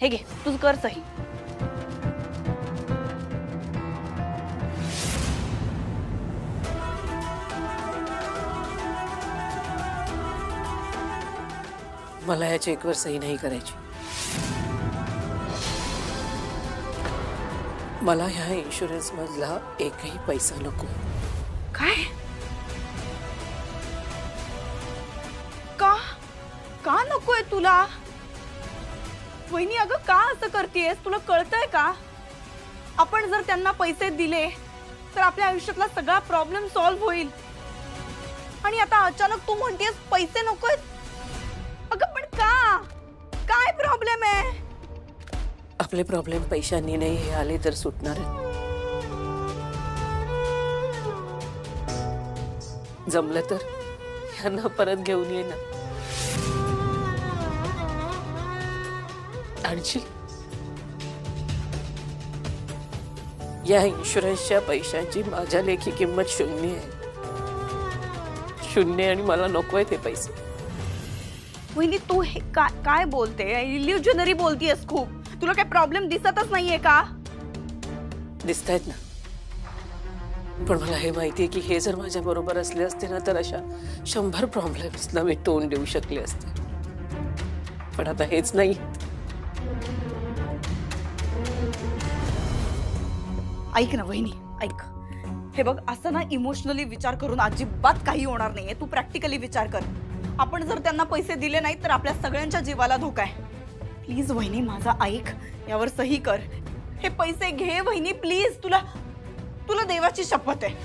हे घे तुझं कर सही. मला या चेकवर सही नाही करायची. मला ह्या इन्शुरन्स मधला एकही पैसा नको. काय? का का नकोय तुला? वहिनी अगं का असं करतेयस? तुला कळतंय का? आपण जर त्यांना पैसे दिले तर आपल्या आयुष्यातला सगळा प्रॉब्लेम सॉल्व्ह होईल. आणि आता अचानक तू म्हणतेस पैसे नकोय. अगं पण का? काय प्रॉब्लेम आहे? आपले प्रॉब्लेम पैशांनी नाही हे आले तर सुटणार आहेत. जमलं तर यांना परत घेऊन ये ना. आणशील? या इन्शुरन्सच्या पैशांची माझ्या लेखी किंमत 0 आहे. 0 आणि मला नकोय ते पैसे. वहिनी तू हे काय बोलते? इल्युजनरी बोलतीयस खूप. तुला काय प्रॉब्लेम दिसतच नाहीये का? दिसतायत ना. पण मला हे माहितीये की हे जर माझ्या बरोबर असले असते ना तर अशा 100 प्रॉब्लेम्सना मी तोंड देऊ शकले असते. पण आता हेच नाही. ऐक ना वहिनी, ऐक. हे बघ असं ना इमोशनली विचार करून अजिबात काही होणार नाहीये. तू प्रॅक्टिकली विचार कर. आपण जर त्यांना पैसे दिले नाहीत तर आपल्या सगळ्यांच्या जीवाला धोका आहे. प्लीज वहिनी माझा ऐक. यावर सही कर. हे पैसे घे वहिनी प्लीज. तुला देवाची शपथ आहे.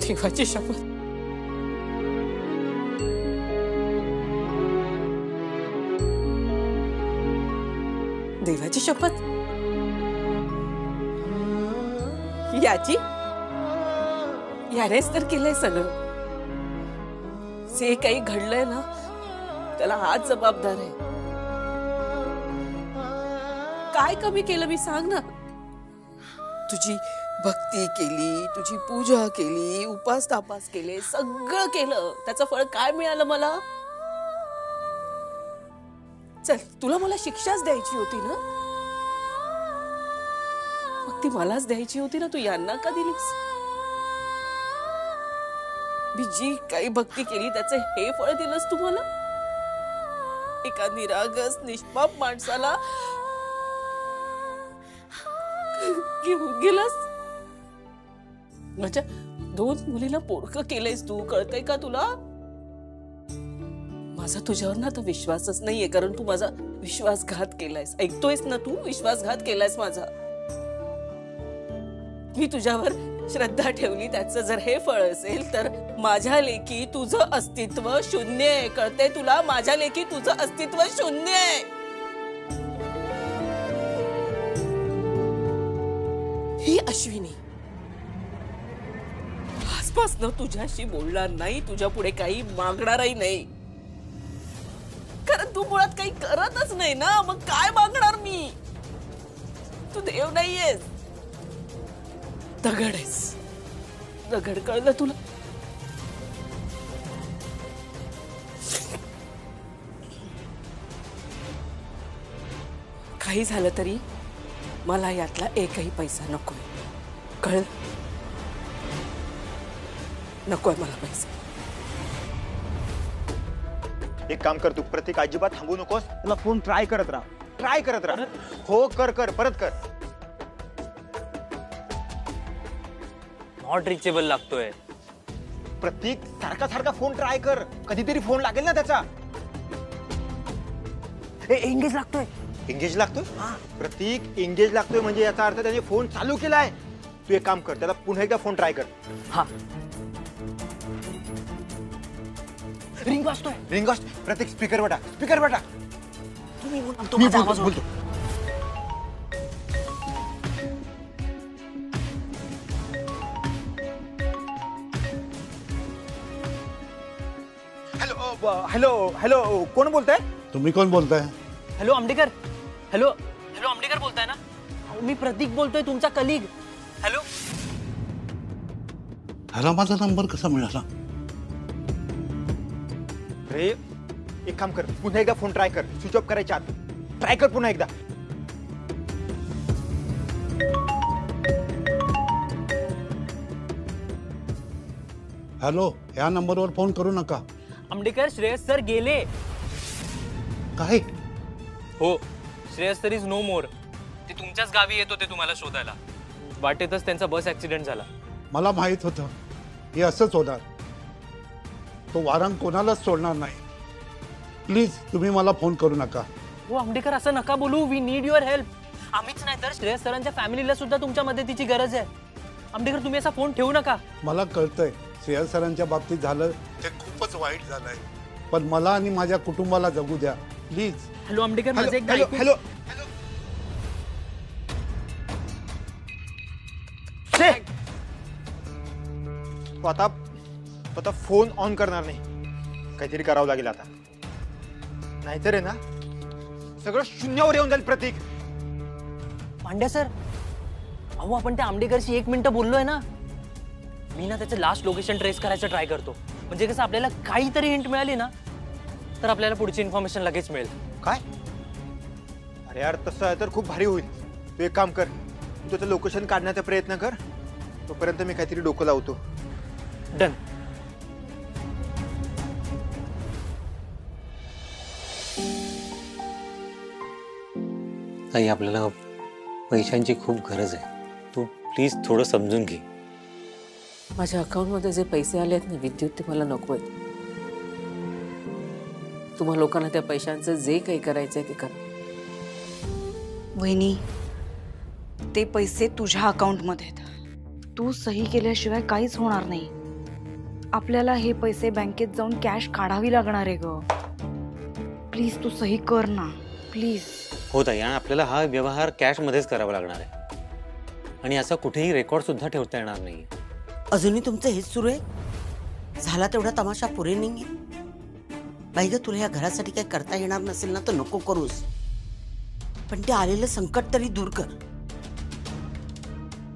देवाची शपथ. देवाची शपथ. याची यानेच तर केलंय सगळं. जे काही घडलंय ना त्याला हाच जबाबदार आहे. काय कमी केलं मी सांग ना. तुझी भक्ती केली, तुझी पूजा केली, उपास तापास केले, सगळं केलं. त्याचं फळ काय मिळालं मला? चल तुला मला शिक्षाच द्यायची होती ना. मग ती मलाच द्यायची होती ना. तू यांना का दिलीस? मी जी काही भक्ती केली त्याचे हे फळ दिलंस तू मला. एका निरागस निष्पाप माणसाला घेऊन गेलास. माझ्या 2 मुलीला पोरकं केलंयस तू. कळतंय का तुला? माझा तुझ्यावर ना आता विश्वासच नाहीये कारण तू माझा विश्वासघात केलायस. ऐकतोयस ना तू? विश्वासघात केलायस माझा. मी तुझ्यावर श्रद्धा ठेवली त्याचं जर हे फळ असेल तर माझ्या लेकी तुझं अस्तित्व 0 आहे. कळतंय तुला? माझ्या लेकी तुझं अस्तित्व 0 आहे. ही अश्विनी आजपासून तुझ्याशी बोलणार नाही. तुझ्या पुढे काही मागणारही नाही. कारण तू मुळात काही करतच नाही ना. मग काय मागणार मी? तू देव नाहीयेस. दगड आहेस. दगड. कळलं तुला? काही झालं तरी मला यातला एकही पैसा नकोय. कळलं? नकोय मला पैसा. एक काम कर तू. प्रतीक अजिबात थांबू नकोस. तुला फोन ट्राय करत राहा. ट्राय करत राहा. हो कर कर परत कर. नॉट रिचेबल लागतोय. प्रतीक सारखा सारखा फोन ट्राय कर. कधीतरी फोन लागेल ना त्याचा. एंगेज लागतोय. एंगेज लागतोय? प्रतीक एंगेज लागतोय म्हणजे याचा अर्थ त्याने फोन चालू केलाय. तू एक काम कर त्याला पुन्हा एकदा फोन ट्राय कर. हा रिंग वाजतोय. रिंग वाजतोय. प्रतीक स्पीकर वर टाक. स्पीकर वर टाक. तुम्ही बोलतो. मी बोलतो. हॅलो हॅलो कोण बोलताय? तुम्ही कोण बोलताय? Hello Ambedkar. Hello hello Ambedkar बोलताय ना? मी प्रतीक बोलतोय, तुमचा कलिग. हॅलो. ह्याला माझा नंबर कसा मिळाला? अरे एक काम कर, पुन्हा एकदा फोन ट्राय कर. स्विच ऑफ करायच्या आत ट्राय कर पुन्हा एकदा. हॅलो, ह्या नंबरवर फोन करू नका. आंबेडकर, श्रेयस सर गेले. काय? हो, श्रेयस सर इज नो मोर. ते तुमच्याच गावी येत होते तुम्हाला शोधायला. वाटेतच त्यांचा बस ऍक्सिडेंट झाला. मला माहित होतं हे असंच होणार. तो वारंग कोणालाच सोडणार नाही. प्लीज तुम्ही मला फोन करू नका. हो आंबेडकर, असं नका बोलू. We need your help. आम्हीच नाही तर श्रेयस सरांच्या फॅमिलीला सुद्धा तुमच्या मदतीची गरज आहे. आंबेडकर, तुम्ही असा फोन ठेवू नका. मला कळतंय श्रेयस सरांच्या बाबतीत झालं ते खूपच वाईट झालंय, पण मला आणि माझ्या कुटुंबाला जगू द्या प्लीज. हॅलो आंबेडकर, माझं एकदा हॅलो ऐकून- हॅलो. तो आता फोन ऑन करणार नाही. काहीतरी करावं लागेल आता, नाहीतर आहे ना सगळं शून्यावर येऊन जाईल प्रतीक. पांड्या सर, अहो आपण त्या आंबेडकरशी 1 मिनिट बोललोय ना. मी ना त्याचं लास्ट लोकेशन ट्रेस करायचं ट्राय करतो. म्हणजे कसं आपल्याला काहीतरी हिंट मिळाली ना तर आपल्याला पुढची इन्फॉर्मेशन लगेच मिळेल. काय? अरे यार, तसं आहे तर खूप भारी होईल. तू एक काम कर, तू त्याचं लोकेशन काढण्याचा प्रयत्न कर. तोपर्यंत मी काहीतरी डोकं लावतो. डन. ताई, आपल्याला पैशांची खूप गरज आहे. तू प्लीज थोडं समजून घे. माझ्या अकाउंटमध्ये जे पैसे आले आहेत ना विद्युत, ते मला नको आहेत. तुम्हा लोकांना त्या पैशांचं जे काही करायचंय ते करा. वहिनी, ते पैसे तुझ्या अकाउंटमध्ये आहेत. तू सही केल्याशिवाय काहीच होणार नाही. आपल्याला हे पैसे बँकेत जाऊन कॅश काढावी लागणार आहे ग. प्लीज तू सही कर ना, प्लीज. हो ताई, आणि आपल्याला हा व्यवहार कॅशमध्येच करावा लागणार आहे. आणि असा कुठेही रेकॉर्ड सुद्धा ठेवता येणार नाही. अजूनही तुमचं हेच सुरू आहे? झाला तेवढा तमाशा पुरे नाही. बाई ग, तुला या घरासाठी काही करता येणार नसेल ना तर नको करूस, पण ते आलेलं संकट तरी दूर कर.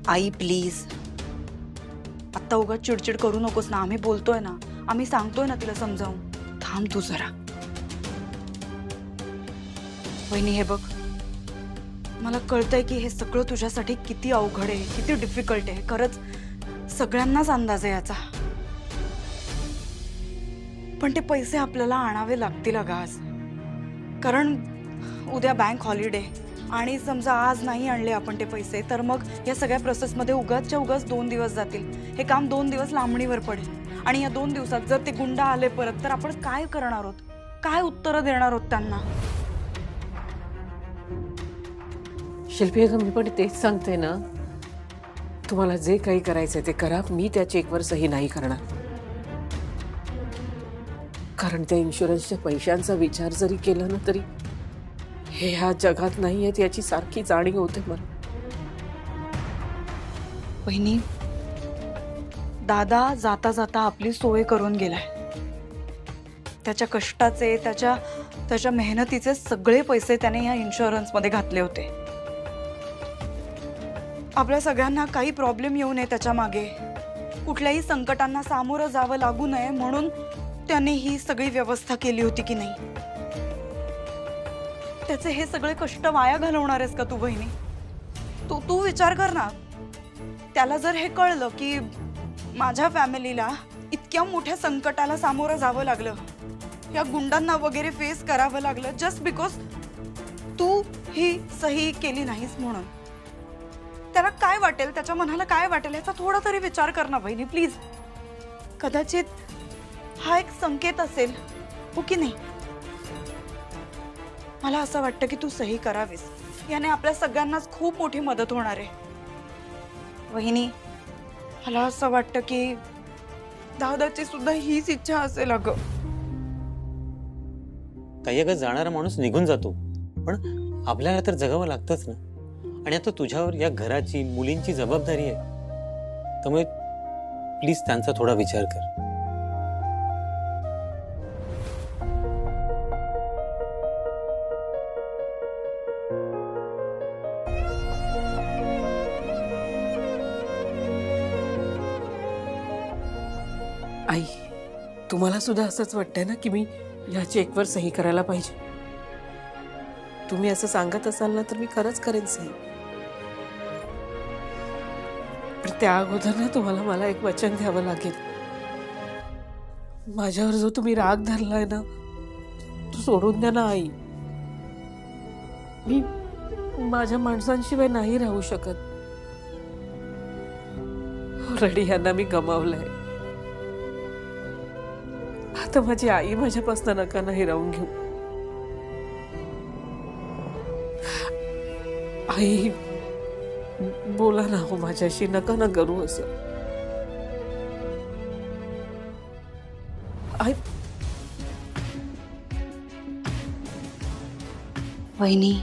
आई प्लीज, आत्ता उगाच चिडचिड करू नकोस ना. आम्ही बोलतोय ना, आम्ही सांगतोय ना तिला समजावून. थांब तू जरा. वहिनी हे बघ, मला कळतंय की हे सगळं तुझ्यासाठी किती अवघड आहे, किती डिफिकल्ट आहे. खरंच सगळ्यांनाच अंदाज आहे याचा. पण ते पैसे आपल्याला आणावे लागतील अगं आज. कारण उद्या बँक हॉलिडे, आणि समजा आज नाही आणले आपण ते पैसे तर मग या सगळ्या प्रोसेसमध्ये उगाचच्या उगाच 2 दिवस जातील. हे काम 2 दिवस लांबणीवर पडेल. आणि या 2 दिवसात जर ते गुंड आले परत तर आपण काय करणार आहोत? काय उत्तरं देणार आहोत त्यांना? शिल्पी, अगं मी पण तेच सांगते ना, तुम्हाला जे काही करायचंय ते करा. मी त्या चेकवर सही नाही करणार. कारण त्या इन्शुरन्सच्या पैशांचा विचार जरी केला ना तरी हे ह्या जगात नाही आहेत याची सारखी जाणीव होते मला. बहिणी, दादा जाता जाता आपली सोय करून गेलाय. त्याच्या कष्टाचे, त्याच्या मेहनतीचे सगळे पैसे त्याने या इन्शुरन्समध्ये घातले होते. आपल्या सगळ्यांना काही प्रॉब्लेम येऊ नये त्याच्या मागे, कुठल्याही संकटांना सामोरं जावं लागू नये म्हणून त्याने ही सगळी व्यवस्था केली होती की नाही? त्याचे हे सगळे कष्ट वाया घालवणार आहेस का तू बहिणी? तू विचार कर ना. त्याला जर हे कळलं की माझ्या फॅमिलीला इतक्या मोठ्या संकटाला सामोरं जावं लागलं, या गुंडांना वगैरे फेस करावं लागलं जस्ट बिकॉज तू ही सही केली नाहीस म्हणून, त्याला काय वाटेल? त्याच्या मनाला काय वाटेल याचा थोडा तरी विचार कर ना बहिणी प्लीज. कदाचित हा एक संकेत असेल, हो की नाही? मला असं वाटतं की तू सही करावीस. याने आपल्या सगळ्यांनाच खूप मोठी मदत होणार आहे. वहिनी, मला असं वाटतं की दादाची सुद्धा हीच इच्छा असेल अगं. ताई, अगं जाणारा माणूस निघून जातो, पण आपल्याला तर जगावं लागतंच ना. आणि आता तुझ्यावर या घराची, मुलींची जबाबदारी आहे. त्यामुळे प्लीज त्यांचा थोडा विचार कर. आई, तुम्हाला सुद्धा असंच वाटतंय ना की मी या चेकवर सही करायला पाहिजे? तुम्ही असं सांगत असाल ना तर मी खरंच करेन सही. पण त्या अगोदर ना तुम्हाला मला एक वचन द्यावं लागेल. माझ्यावर जो तुम्ही राग धरलाय ना तो सोडून द्या ना आई. मी माझ्या माणसांशिवाय नाही राहू शकत. ऑलरेडी यांना मी गमावलंय. आता माझी आई माझ्यापासून नका नाही राहून घेऊ. आई बोला ना हो माझ्याशी, नका ना करू असं. आई वहिनी,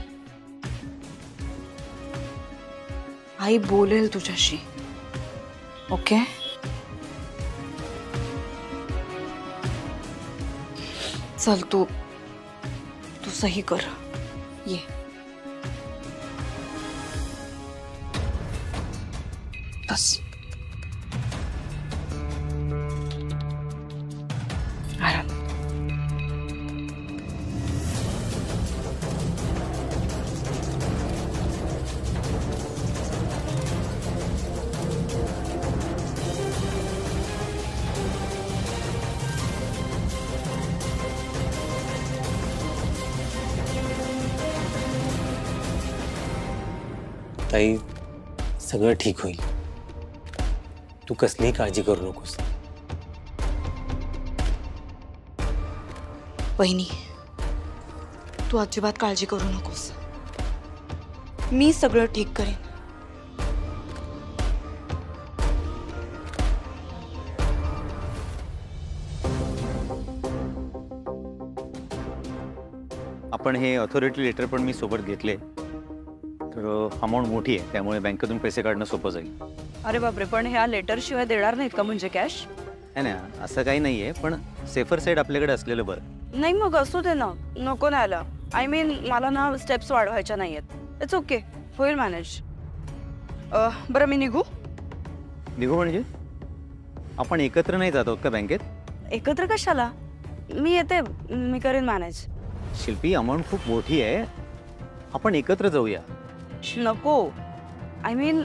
आई बोलेल तुझ्याशी. ओके? चल तू सही कर. ये. बस. आराम. ताई, सगळं ठीक होईल. तू कसलीही काळजी करू नकोस. वहिनी, तू अजिबात काळजी करू नकोस. मी सगळं ठीक करेन. आपण हे अथॉरिटी लेटर पण मी सोबत घेतले. तर अमाऊंट मोठी आहे त्यामुळे बँकेतून पैसे काढणं सोपं जाईल. अरे बापरे, पण ह्या लेटर शिवाय देणार नाहीत का म्हणजे कॅश? नाही ना, असं काही नाही आहे, पण सेफर साईड आपल्याकडे असलेलं बरं. नाही मग असू दे ना, नको न्यायला. आय मीन मला ना स्टेप्स वाढवायच्या नाही आहेत. इट्स ओके, होईल मॅनेज. बरं मी निघू? निघू म्हणजे? आपण एकत्र नाही जात आहोत का बँकेत? एकत्र कशाला? मी येते, मी करेन मॅनेज. शिल्पी, अमाऊंट खूप मोठी आहे, आपण एकत्र जाऊया. नको, आय मीन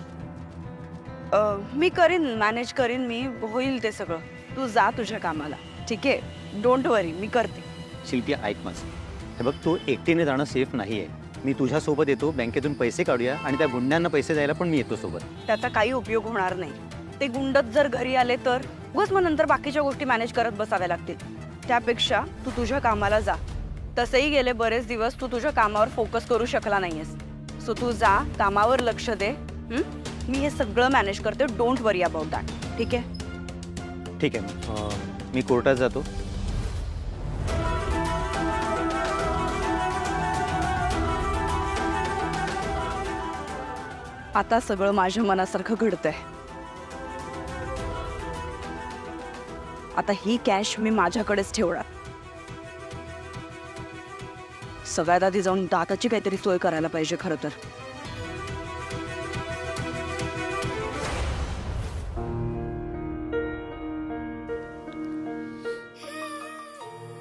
मी करीन, मॅनेज करीन मी, होईल ते सगळं. तू जा तुझ्या कामाला, ठीक आहे? डोंट वरी, मी करते. शिल्पी ऐक माझं. हे बघ, तू एकटीने जाणं सेफ नाही आहे. मी तुझ्यासोबत येतो, बँकेतून पैसे काढूया आणि त्या गुंड्यांना पैसे द्यायला पण मी येतो सोबत. त्याचा काही उपयोग होणार नाही. ते गुंडच जर घरी आले तर उगाच मग नंतर बाकीच्या गोष्टी मॅनेज करत बसाव्या लागतील. त्यापेक्षा तू तुझ्या कामाला जा. तसंही गेले बरेच दिवस तू तुझ्या कामावर फोकस करू शकला नाहीयेस. सो तू जा, कामावर लक्ष दे. मी हे सगळं मॅनेज करते. Don't worry about that. ठीक आहे? ठीक आहे. मी कोर्टात जातो. आता सगळं माझ्या मनासारखं घडतंय. आता ही कॅश मी माझ्याकडेच ठेवणार. सगळ्यात आधी जाऊन दाताची काहीतरी सोय करायला पाहिजे खरं तर.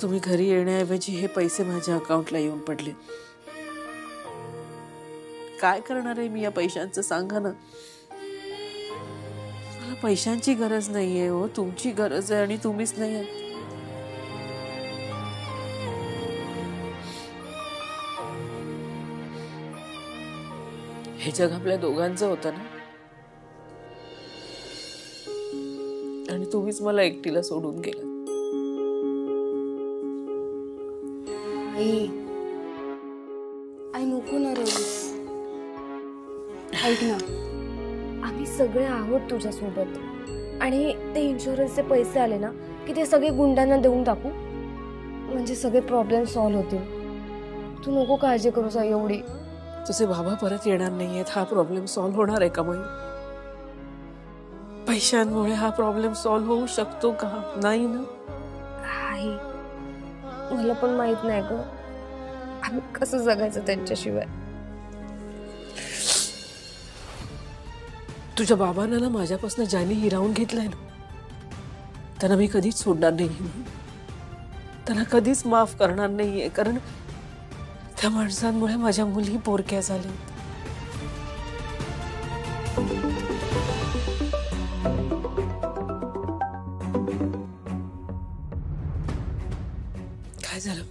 तुम्ही घरी येण्याऐवजी हे पैसे माझ्या अकाउंटला येऊन पडले. काय करणार आहे मी या पैशांचं, सांगा ना. मला पैशांची गरज नाहीये हो, तुमची गरज आहे आणि तुम्हीच नाही आहे. हे जग आपल्या दोघांचं होतं ना, आणि तुम्हीच मला एकटीला सोडून गेलात. आई नको ना रडूस. ऐक ना, आम्ही सगळे आहोत तुझ्यासोबत. आणि ते इन्शुरन्सचे पैसे आले ना की ते सगळे गुंडांना देऊन टाकू, म्हणजे सगळे प्रॉब्लेम सॉल्व्ह होतील. तू नको काळजी करूस आई एवढी. तुझे बाबा परत येणार नाहीयेत, हा प्रॉब्लेम सॉल्व्ह होणार आहे का? मग पैशांमुळे हा प्रॉब्लेम सॉल्व्ह होऊ शकतो का? नाही ना. आई, मला पण माहित नाही ग, आम्ही कसं जगायचं त्यांच्याशिवाय. तुझ्या बाबांना ना माझ्यापासून ज्याने हिरावून घेतलंय ना त्यांना मी कधीच सोडणार नाही, त्यांना कधीच माफ करणार नाहीये, कारण त्या माणसांमुळे माझ्या मुली पोरक्या झाल्या. काय झालं?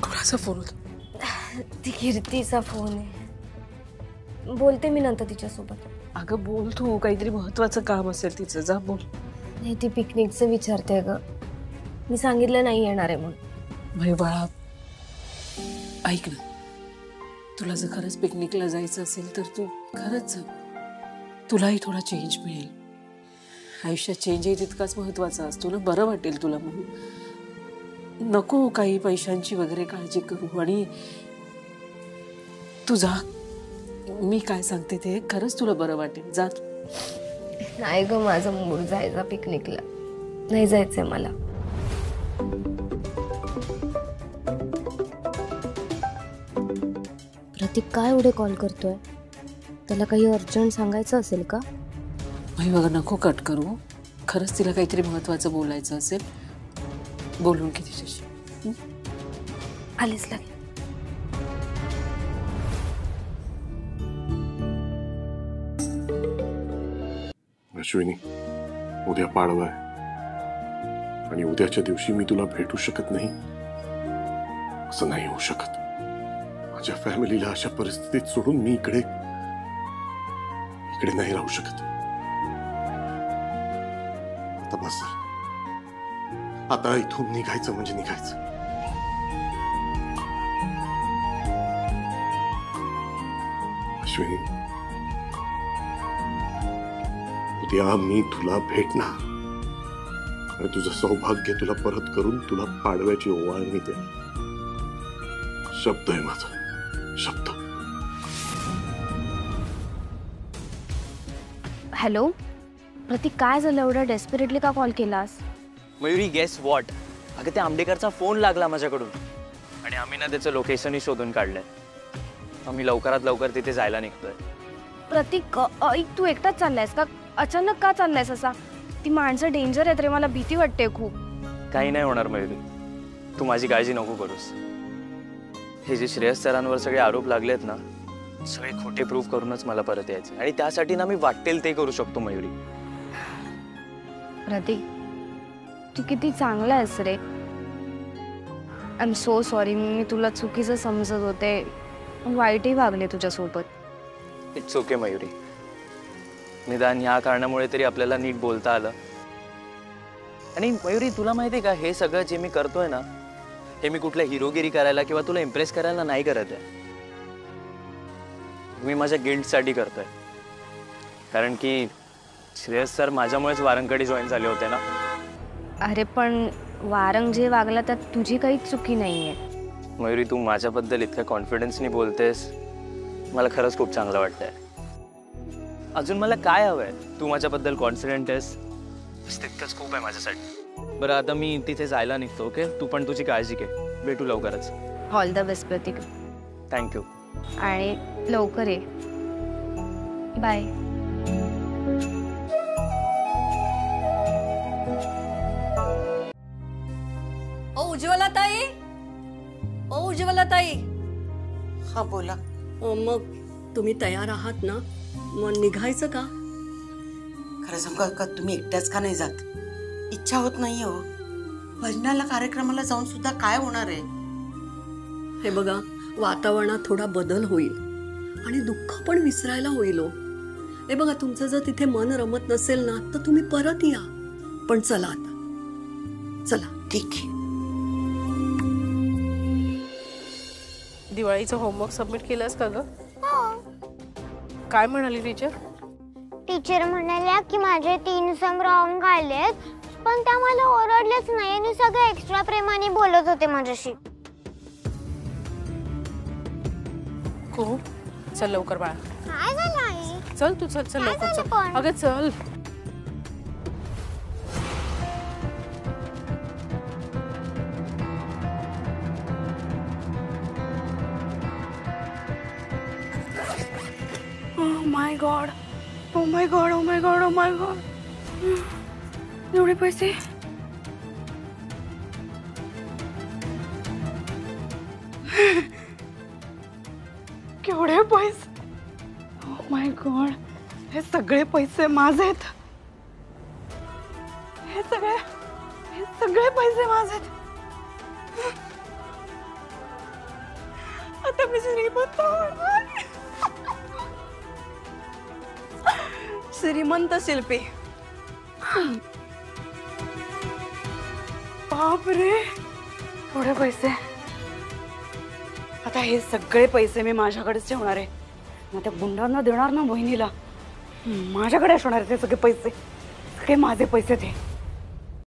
कोणाचा फोन होता? ती कीर्तीचा फोन आहे. बोलते मी नंतर तिच्यासोबत. अगं बोल तू, काहीतरी महत्वाचं काम असेल तिचं, जा बोल. नाही, ती पिकनिकचं विचारते ग. मी सांगितलं नाही येणार आहे म्हणून. भाई बाळा, ऐक ना, तुला जर खरंच पिकनिकला जायचं असेल तर तू खरंच जा. तुलाही थोडा चेंज मिळेल. आयुष्यात चेंजही तितकाच महत्वाचा असतो ना, बरं वाटेल तुला म्हणून. नको काही पैशांची वगैरे काळजी करू. आणि तू जा, मी काय सांगते ते खरंच तुला बरं वाटेल, जा तू. नाही ग, माझा मूड जायचा पिकनिकला. नाही जायचंय मला. प्रतीक काय एवढे कॉल करतोय? त्याला काही अर्जंट सांगायचं असेल का? भाई बघा, नको कट करू. खरंच तिला काहीतरी महत्वाचं बोलायचं असेल, बोलून की तिच्याशी. आलीच लागेल. अश्विनी, उद्या पाडवा आहे आणि उद्याच्या दिवशी मी तुला भेटू शकत नाही असं नाही होऊ शकत. माझ्या फॅमिलीला अशा परिस्थितीत सोडून मी इकडे नाही राहू शकत. आता बस झालं. आता इथून निघायचं म्हणजे निघायचं. अश्विनी, उद्या मी तुला भेटणार आणि तुझं सौभाग्य तुला परत करून तुला पाडव्याची ओवाळणी दे. शब्द आहे माझा, शब्द. हॅलो प्रतीक, काय झालं? एवढा डेस्परेटली का कॉल केलास? Mayuri, guess what? अगं त्या आंबेकरचा फोन लागला माझ्याकडून आणि आम्ही ना त्याचं लोकेशनही शोधून काढलंय. आम्ही लवकरात लवकर तिथे जायला निघतोय. प्रतीक ऐक, तू एकटाच चाललायस का? अचानक का चाललायस असा? ती माणसं डेंजर आहेत रे, मला भीती वाटते खूप. काही नाही होणार मयुरी, तू माझी काळजी नको करूस. हे जे श्रेयस सरांवर सगळे आरोप लागलेत ना, सगळे खोटे प्रूव्ह करूनच मला परत यायचे आणि त्यासाठी ना मी वाटेल ते करू शकतो मयुरी. प्रतीक, तू किती चांगला आहेस रे. आय एम सो सॉरी, मी तुला चुकीचं समजत होते, वाईटही वागले तुझ्यासोबत. इट्स ओके मयुरी, निदान ह्या कारणामुळे तरी आपल्याला नीट बोलता आलं. आणि मयुरी, तुला माहिती आहे का, हे सगळं जे मी करतोय ना, हे मी कुठल्या हिरोगिरी करायला किंवा तुला इम्प्रेस करायला नाही करत आहे. मी माझ्या गिल्टसाठी करतोय. कारण की श्रेयस सर माझ्यामुळेच वारंगकडे जॉईन झाले होते ना. अरे पण वारंग जे वागला त्यात तुझी काहीच चुकी नाहीये. मयुरी, तू माझ्याबद्दल इतक्या कॉन्फिडन्सनी बोलतेस, मला खरंच खूप चांगलं वाटतंय. अजून मला काय हवंय? तू माझ्याबद्दल कॉन्फिडंट आहेस, तितकंच खूप आहे माझ्यासाठी. बरं, आता मी तिथे जायला निघतो. ओके, तू पण तुझी काळजी घे. भेटू लवकरच. All the best Pratik. Thank you. आणि लवकर ये. बाय. ओ उज्ज्वला ताई, ओ उज्ज्वला ताई. हा बोला. मग तुम्ही तयार आहात ना? मग निघायचं का? खरं सांगा का, तुम्ही एकट्याच का नाही जात? इच्छा होत नाही हो. भजनाला कार्यक्रमाला जाऊन सुद्धा काय होणार आहे? हे बघा, वातावरणात थोडा बदल होईल आणि दुःख पण विसरायला होईल हो. हे बघा, तुमचं जर तिथे मन रमत नसेल ना, तर तुम्ही परत या. पण चला आता, चला. ठीक आहे. दिवाळीचं होमवर्क सबमिट केलंस का ग? काय म्हणाली टीचर? टीचर म्हणाल्या की माझे 3 सम रॉंग आलेत, पण त्या मला ओरडलेच नाही आणि सगळे एक्स्ट्रा प्रेमाने बोलत होते माझ्याशी. खूप. चल लवकर बाळा. काय झालं आई? चल तू, चल चल लवकर चल. अगं चल. My God, oh my God, oh my God, oh my God. एवढे पैसे केवढे पैसे! ओ माय गॉड, हे सगळे पैसे माझे आहेत. हे सगळे पैसे माझे आहेत. आता मी श्रीमंत होणार. श्रीमंत शिल्पी. बापरे, एवढे पैसे! आता हे सगळे पैसे मी माझ्याकडेच ठेवणार आहे. मग त्या गुंडांना देणार ना बहिणीला. माझ्याकडे असणार ते सगळे पैसे. सगळे माझे पैसे ते.